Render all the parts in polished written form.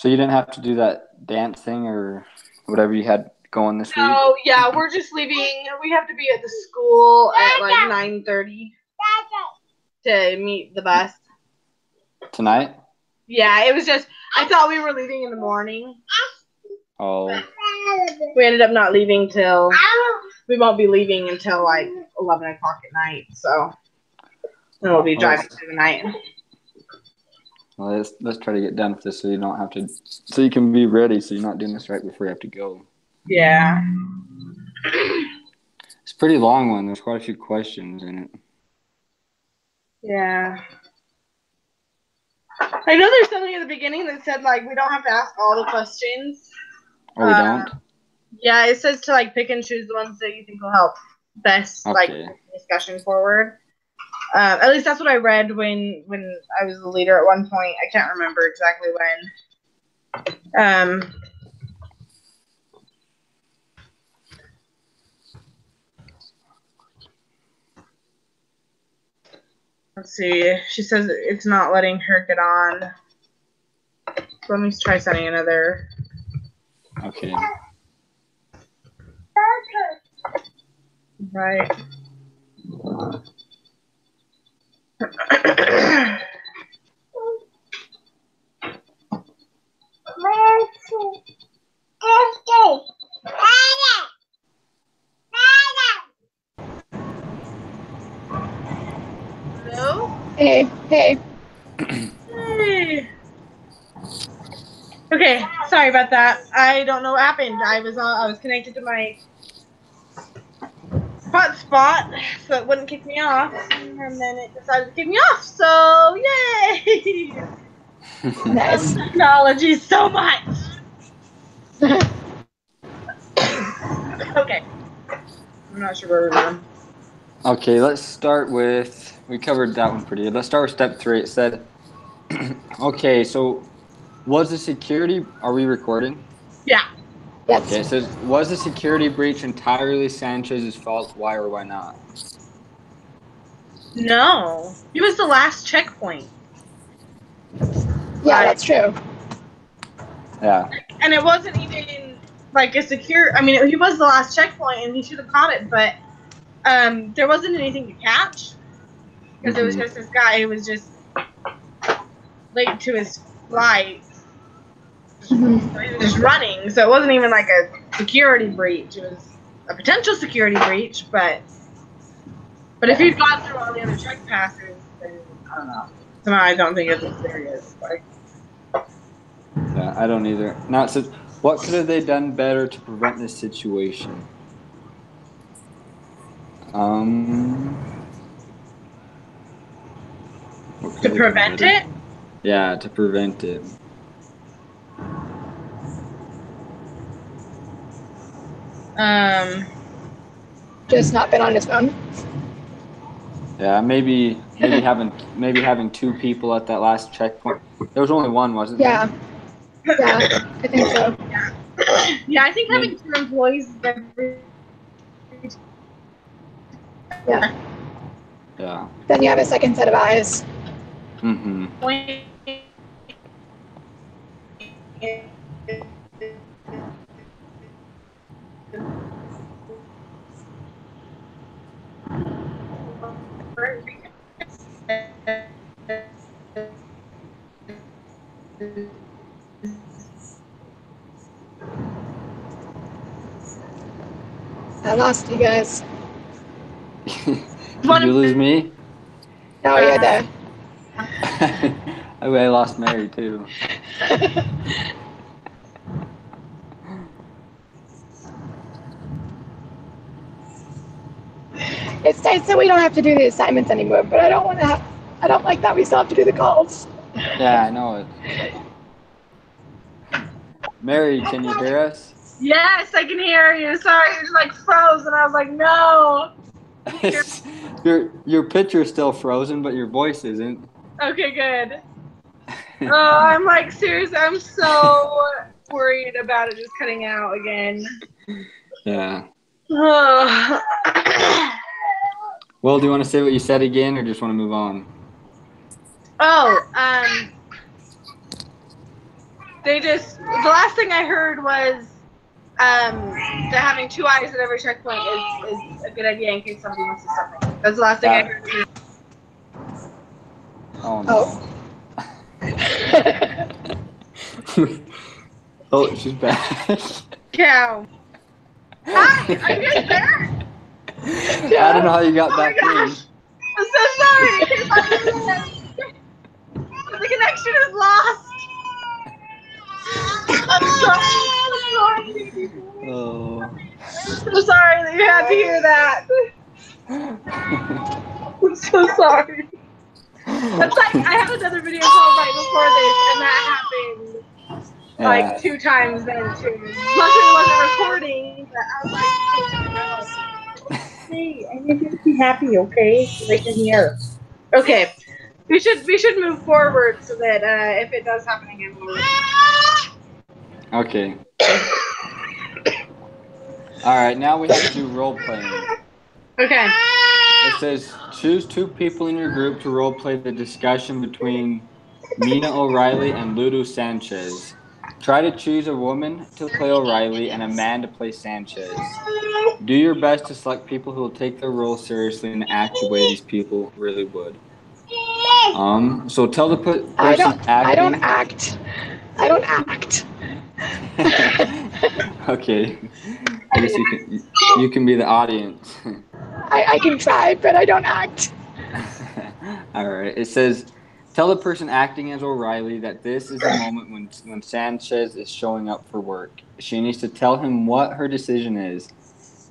So you didn't have to do that dance thing or whatever you had going this week? Oh, yeah, we're just leaving. We have to be at the school at like 9:30 to meet the bus. Tonight? Yeah, it was just, I thought we were leaving in the morning. Oh. We ended up not leaving till, we won't be leaving until like 11 o'clock at night, so then we'll be driving through the night. Well, let's try to get done with this so you don't have to, so you can be ready so you're not doing this right before you have to go. Yeah. It's a pretty long one. There's quite a few questions in it. Yeah. I know there's something at the beginning that said, like, we don't have to ask all the questions. Oh, we don't? Yeah, it says to, like, pick and choose the ones that you think will help best, like, discussion forward. At least that's what I read when I was the leader at one point. I can't remember exactly when. Let's see. She says it's not letting her get on. So let me try sending another. Okay. Right. Hello? Hey. Hey. Okay, sorry about that. I don't know what happened. I was connected to my hotspot, so it wouldn't kick me off, and then it decided to kick me off. So yay! Nice. Technology so much. Okay. I'm not sure where we're going. Okay, let's start with, we covered that one pretty good. Let's start with step 3. It said, okay, so was the security, are we recording? Yeah. Yes. Okay, it says, was the security breach entirely Sanchez's fault? Why or why not? No. He was the last checkpoint. Yeah, that's true. Yeah. And it wasn't even like a secure, I mean, he was the last checkpoint and he should have caught it, but there wasn't anything to catch. Because it was just this guy who was just late to his flight. So he was just running. So it wasn't even like a security breach. It was a potential security breach, but if he'd gone through all the other check passes, then I don't know. Somehow I don't think it's as serious. Like, Yeah, I don't either. Now it says, what could have they done better to prevent this situation? to prevent it? Yeah, to prevent it. Just not been on his phone. Yeah, maybe having 2 people at that last checkpoint. There was only one, wasn't there? Yeah, I think so. Yeah, I think having 2 employees. Yeah. Yeah. Then you have a second set of eyes. Mm-hmm. I lost you guys. Did you lose me? No, you're there. I lost Mary too. It's nice that we don't have to do the assignments anymore, but I don't like that we still have to do the calls. Yeah, I know it. Mary, can you hear us? Yes, I can hear you. Sorry, you just like froze, and I was like, no. Your picture's still frozen, but your voice isn't. Okay, good. Oh, I'm like, seriously, I'm so worried about it just cutting out again. Yeah. Oh. Well, do you want to say what you said again, or just want to move on? Oh, They just, the last thing I heard was that having 2 eyes at every checkpoint is a good idea in case somebody wants to stop me. That's the last thing I heard. Oh no. Oh, she's back. Cow. Hi, are you guys there? I don't know how you got back in. I'm so sorry. The connection is lost. I'm sorry. Oh. I'm so sorry that you had to hear that. I'm so sorry. That's like, I had another video call right before this, and that happened like 2 times then too. Luckily it wasn't recording, but I was like, hey, I need you to be happy, okay? So they can hear. Okay. We should move forward so that if it does happen again, we'll... Okay. All right, now we have to do role playing. Okay. It says choose 2 people in your group to role play the discussion between Mina O'Reilly and Ludo Sanchez. Try to choose a woman to play O'Reilly and a man to play Sanchez. Do your best to select people who will take their role seriously and act the way these people really would. So tell the person acting. I don't act. I don't act. Okay. I guess you can be the audience. I can try, but I don't act. All right. It says, tell the person acting as O'Reilly that this is a moment when Sanchez is showing up for work. She needs to tell him what her decision is.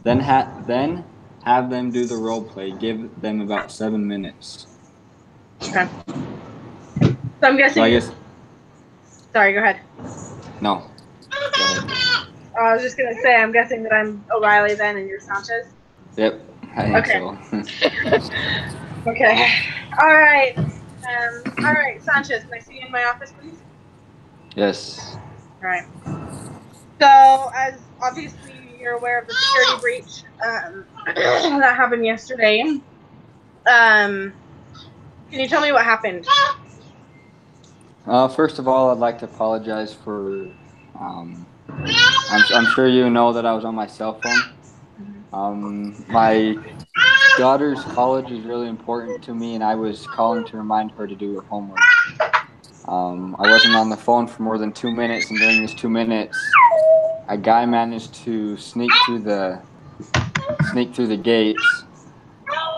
Then have them do the role play. Give them about 7 minutes. Okay. So I'm guessing. So I guess. Sorry. Go ahead. No. Go ahead. I was just gonna say, I'm guessing that I'm O'Reilly then, and you're Sanchez. Yep. I think so. Okay. All right. All right, Sanchez. Can I see you in my office, please? Yes. All right. So, as obviously you're aware of the security breach that happened yesterday, can you tell me what happened? First of all, I'd like to apologize for. I'm sure you know that I was on my cell phone. My daughter's college is really important to me, and I was calling to remind her to do her homework. I wasn't on the phone for more than 2 minutes, and during these 2 minutes, a guy managed to sneak through the gates,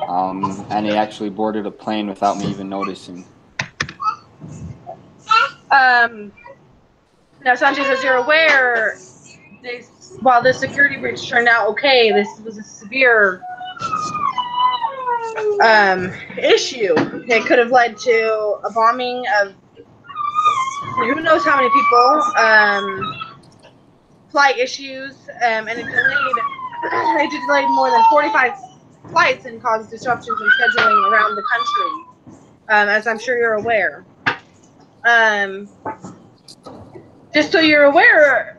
and he actually boarded a plane without me even noticing. Now, Sanchez, as you're aware, while the security breach turned out okay, this was a severe issue. It could have led to a bombing of who knows how many people, flight issues, and it delayed more than 45 flights and caused disruptions in scheduling around the country, as I'm sure you're aware. Just so you're aware,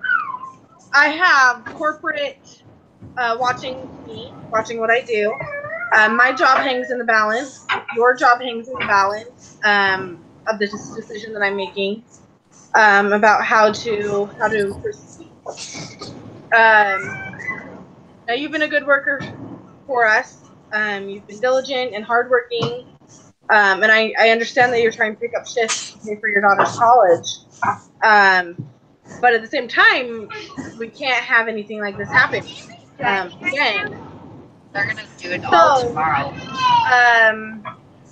I have corporate watching me, watching what I do. My job hangs in the balance. Your job hangs in the balance of this decision that I'm making about how to proceed. Now, you've been a good worker for us. You've been diligent and hardworking. And I understand that you're trying to pick up shifts to pay for your daughter's college. But at the same time, we can't have anything like this happen again. They're going to do it all tomorrow.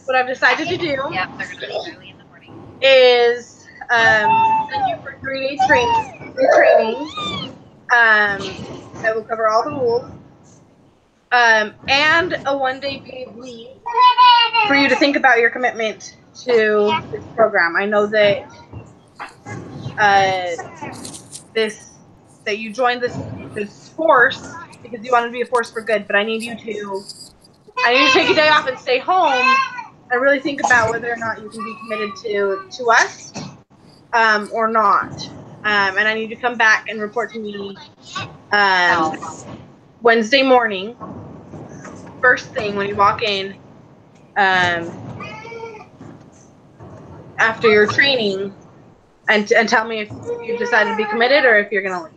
What I've decided to do Yep, they're going to do it early in the morning. is send you for 3-day training that will cover all the rules. And a 1-day paid leave for you to think about your commitment to this program. I know that that you joined this force because you wanted to be a force for good, but I need you to take a day off and stay home and really think about whether or not you can be committed to us or not. And I need you to come back and report to me Wednesday morning, first thing when you walk in, after your training, and tell me if you decided to be committed or if you're gonna leave.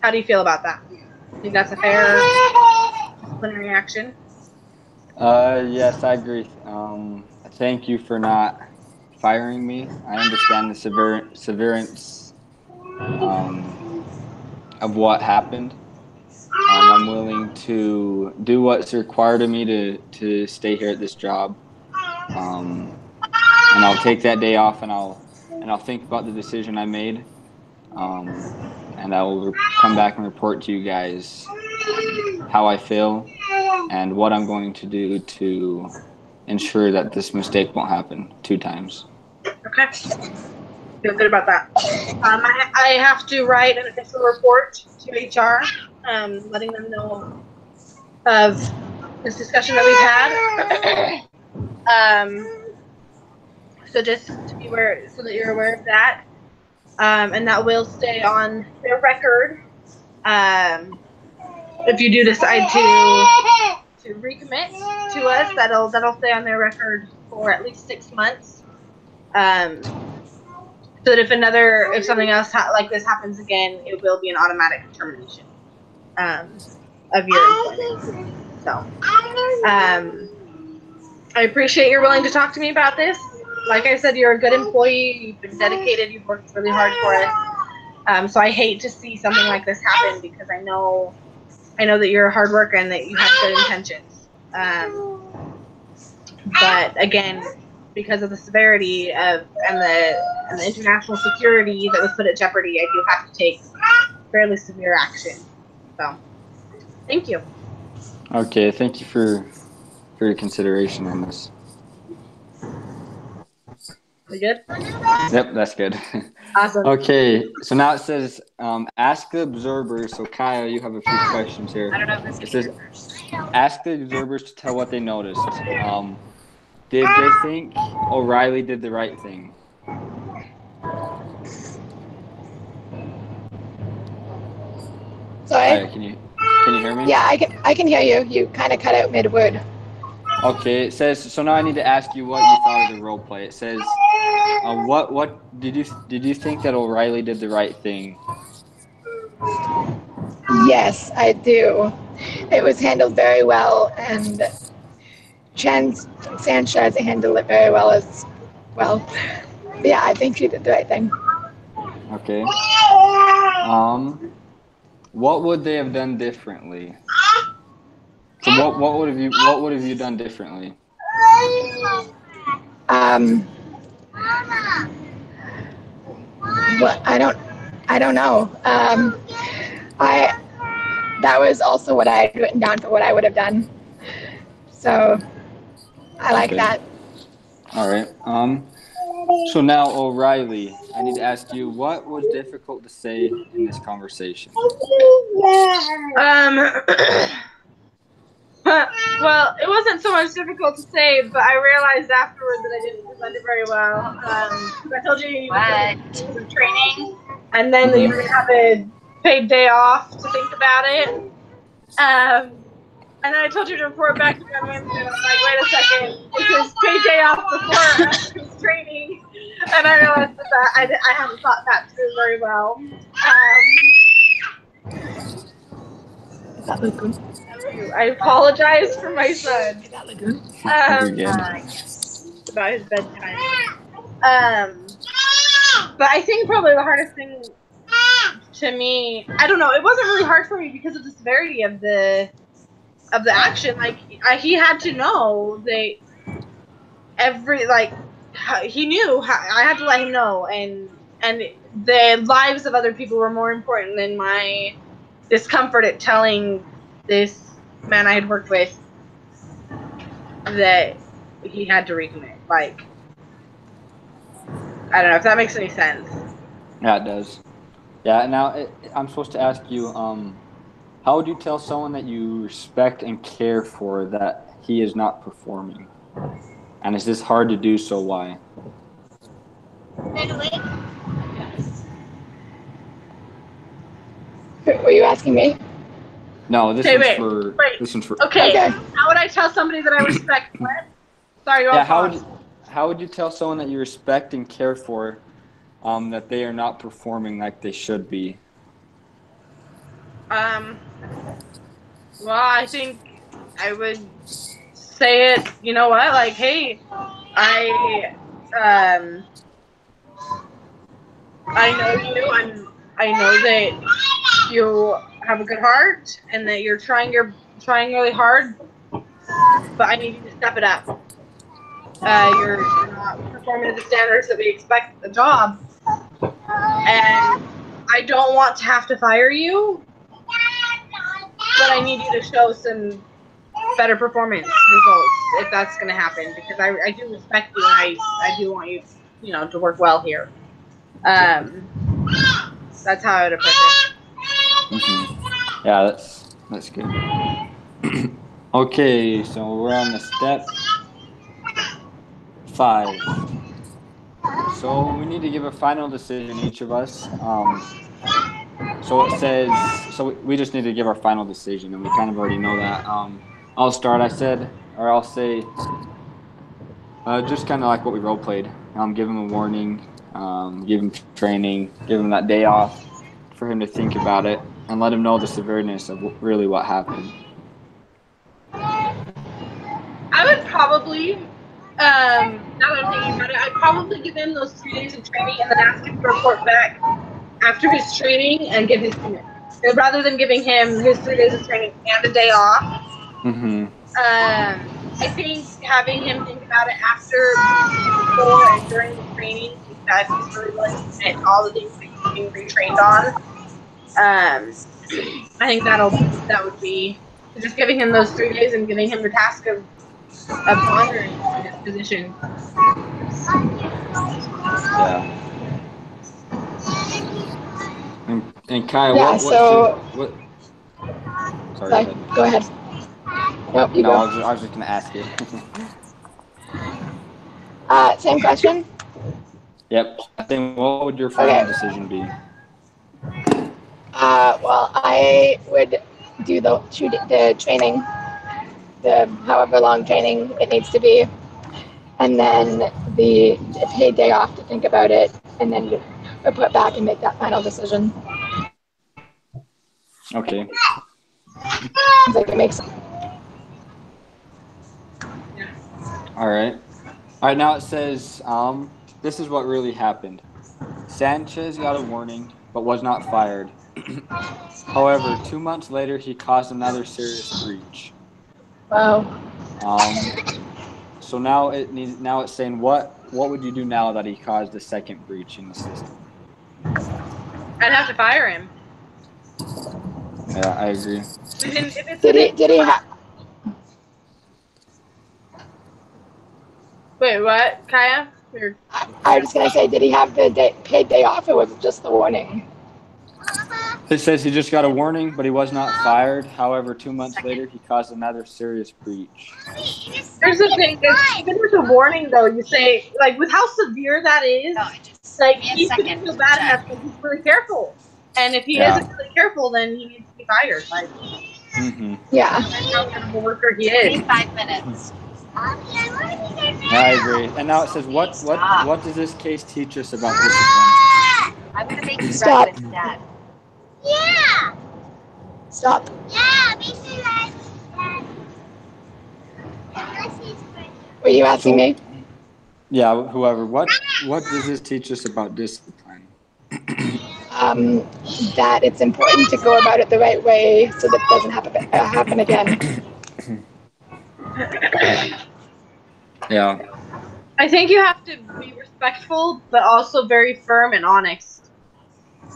How do you feel about that? Think that's a fair disciplinary action? Yes, I agree. Thank you for not firing me. I understand the severance of what happened. I'm willing to do what's required of me to stay here at this job. And I'll take that day off, and I'll think about the decision I made. And I will come back and report to you guys how I feel and what I'm going to do to ensure that this mistake won't happen 2 times. Okay. Feel good about that. I have to write an official report to HR, letting them know of this discussion that we've had. So just to be aware, so that you're aware of that, and that will stay on their record. If you do decide to recommit to us, that'll stay on their record for at least 6 months. So that if something else like this happens again, it will be an automatic termination of your employment. So, I appreciate you're willing to talk to me about this. Like I said, you're a good employee. You've been dedicated. You've worked really hard for us. So I hate to see something like this happen because I know that you're a hard worker and that you have good intentions. But again, because of the severity and the international security that was put at jeopardy, I do have to take fairly severe action. So, thank you. Okay, thank you for your consideration on this. We good? Yep, that's good. Awesome. Okay, so now it says ask the observers. So Kyle, you have a few questions here. I don't know if It this says is first. ask the observers to tell what they noticed. Did they think O'Reilly did the right thing? Sorry? Right, can you hear me? Yeah, I can hear you. You kind of cut out mid-word. Okay, it says so. Now I need to ask you what you thought of the role play. It says, what did you think that O'Reilly did the right thing? Yes, I do. It was handled very well, and Sanchez handled it very well as well. Yeah, I think she did the right thing. Okay. What would they have done differently? So what would have you done differently? Well, I don't know. That was also what I had written down for what I would have done. So I like Okay. that. All right. So now O'Reilly, I need to ask you, what was difficult to say in this conversation? Well, it wasn't so much difficult to say, but I realized afterward that I didn't present it very well. I told you were doing training, and then you were going to have a paid day off to think about it. And then I told you to report back to me on Wednesday, and I'm like, wait a second, this is paid day off before afternoon's training. And I realized that I haven't thought that through very well. Is that look good? I apologize for my son. Is that look good? About his bedtime. But I think probably the hardest thing to me, I don't know, it wasn't really hard for me because of the severity of the action. Like he had to know that he knew. I had to let him know, and the lives of other people were more important than my discomfort at telling this man I had worked with that he had to recommit. Like, I don't know if that makes any sense. Yeah, it does. Yeah. Now I'm supposed to ask you, how would you tell someone that you respect and care for that he is not performing? And is this hard to do? So why? Were you asking me? No, this one's for. Okay. Okay. How would I tell somebody that I respect what? Sorry, Yeah. how would you tell someone that you respect and care for that they are not performing like they should be? Well, I think I would say it, you know what, like, hey, um, I know you, and I know that you have a good heart and that you're trying really hard, but I need you to step it up. You're not performing to the standards that we expect at the job, and I don't want to have to fire you, but I need you to show some better performance results if that's going to happen, because I do respect you, and I do want you, to work well here. That's how I would approach it. Mm-hmm. Yeah, that's good. Okay, so we're on the step 5. So we need to give a final decision, each of us. So it says, so we just need to give our final decision, and we kind of already know that. I'll start. I'll say, just kind of like what we role played. Give him a warning, give him training, give him that day off for him to think about it, and let him know the severeness of really what happened. I would probably, now that I'm thinking about it, I'd probably give him those 3 days of training and then ask him to report back after his training and give his commit. Rather than giving him his 3 days of training and a day off. Mm-hmm. I think having him think about it after, before, and during the training, if he's really willing to commit all the things that he's being retrained on, I think that would be just giving him those 3 days and giving him the task of honoring his position. Yeah. And Kaya, Yeah, what? Sorry, go ahead. Nope, you no, go. I was just gonna ask you. Same question? Yep. I think, what would your final decision be? Well, I would do the training, the however long training it needs to be, and then the paid day off to think about it, and then report back and make that final decision. Okay. Seems like it makes sense. All right. Now it says, this is what really happened. Sanchez got a warning, but was not fired. However, 2 months later, he caused another serious breach. Wow. So now it's saying, what would you do now that he caused a second breach in the system? I'd have to fire him. Yeah, I agree. Did he have? Wait, what, Kaya? I was just gonna say, did he have the paid day off, or was it just the warning? It says he just got a warning, but he was not fired. However, 2 months later, he caused another serious breach. Here's the thing: even with a warning, though, you say, like, with how severe that is, like, he shouldn't feel bad enough because he's really careful. And if he isn't really careful, then he needs to be fired. Like, yeah, that's how kind of a worker he is. 5 minutes. I agree. And now it says, what does this case teach us about discipline? I'm gonna make you Stop. breakfast, Dad. Yeah. Stop. Yeah, basically like Were you asking me? Yeah, whoever. What does this teach us about discipline? That it's important to go about it the right way so that it doesn't happen again. Yeah. I think you have to be respectful, but also very firm and honest.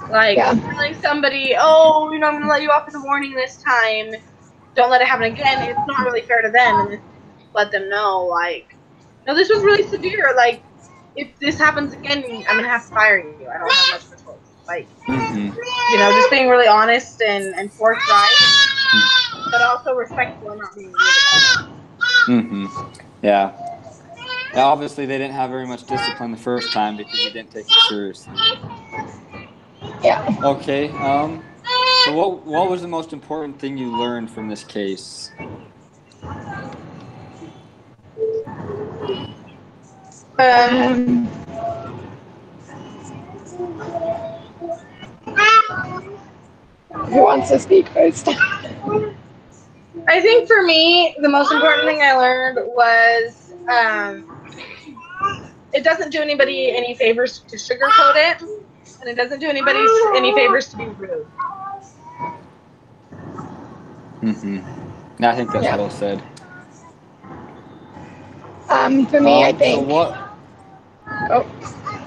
Like, telling somebody, oh, I'm going to let you off with a warning this time. Don't let it happen again. It's not really fair to them. And let them know, like, no, this was really severe. Like, if this happens again, I'm going to have to fire you. I don't have much of a choice. Like, just being really honest and forthright, but also respectful and not being rude. Yeah. Yeah. Obviously, they didn't have very much discipline the first time because you didn't take it seriously. Yeah. Okay. So what was the most important thing you learned from this case? Um, who wants to speak first? I think for me, the most important thing I learned was it doesn't do anybody any favors to sugarcoat it, and it doesn't do anybody any favors to be rude. I think that's Yeah. well said. For me, I So think. what? Oh,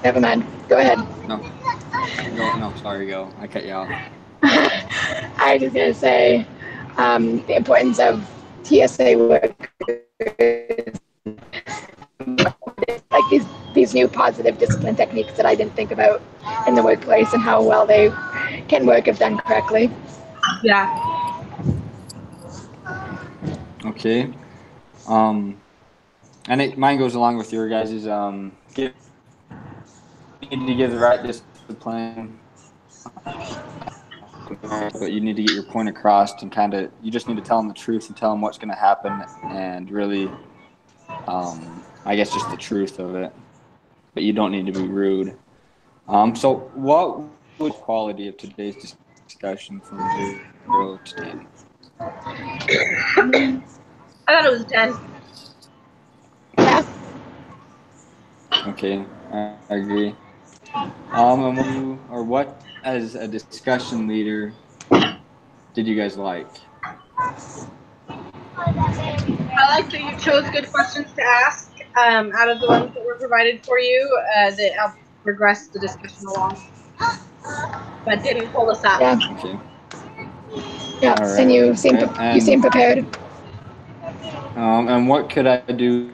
never mind. Go ahead. No, sorry, go. I cut you off. I was just gonna say the importance of TSA workers, like these new positive discipline techniques that I didn't think about in the workplace, and how well they can work if done correctly. Yeah. Okay. And mine goes along with your guys's. You need to give the right discipline, but you need to get your point across, and you just need to tell them the truth and tell them what's going to happen, and really, I guess just the truth of it. But you don't need to be rude. So what was the quality of today's discussion from 0 to 10? I thought it was 10. Yeah. Okay, I agree. And what as a discussion leader did you guys like? I like that you chose good questions to ask out of the ones that were provided for you that helped progress the discussion along, but didn't pull us up. Yeah. Okay. Yeah. All right. And you seem prepared. And what could I do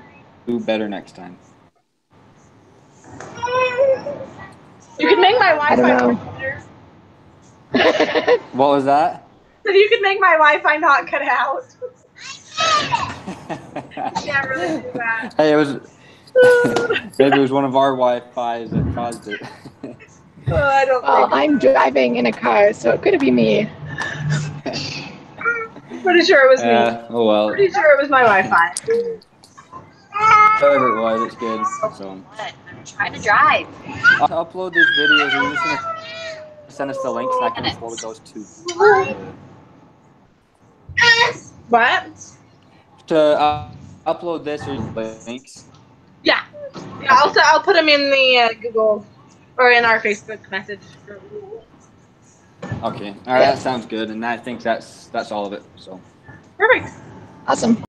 better next time? You could make my I Wi-Fi don't work better. know. What was that? So you could make my Wi-Fi not cut out. Can't really do that. Hey, it was maybe it was one of our Wi-Fi's that caused it. I don't Well, think. I'm driving in a car, so it could be me. Pretty sure it was me. Oh well. Pretty sure it was my Wi-Fi. Whatever it was, it's good. So What? I'm trying to drive. to upload these videos, are you just gonna send us the links and I can forward those to What? upload this or links? Yeah. I'll put them in the Google or in our Facebook message. Okay. All right, that sounds good, and I think that's all of it. So. Perfect. Awesome.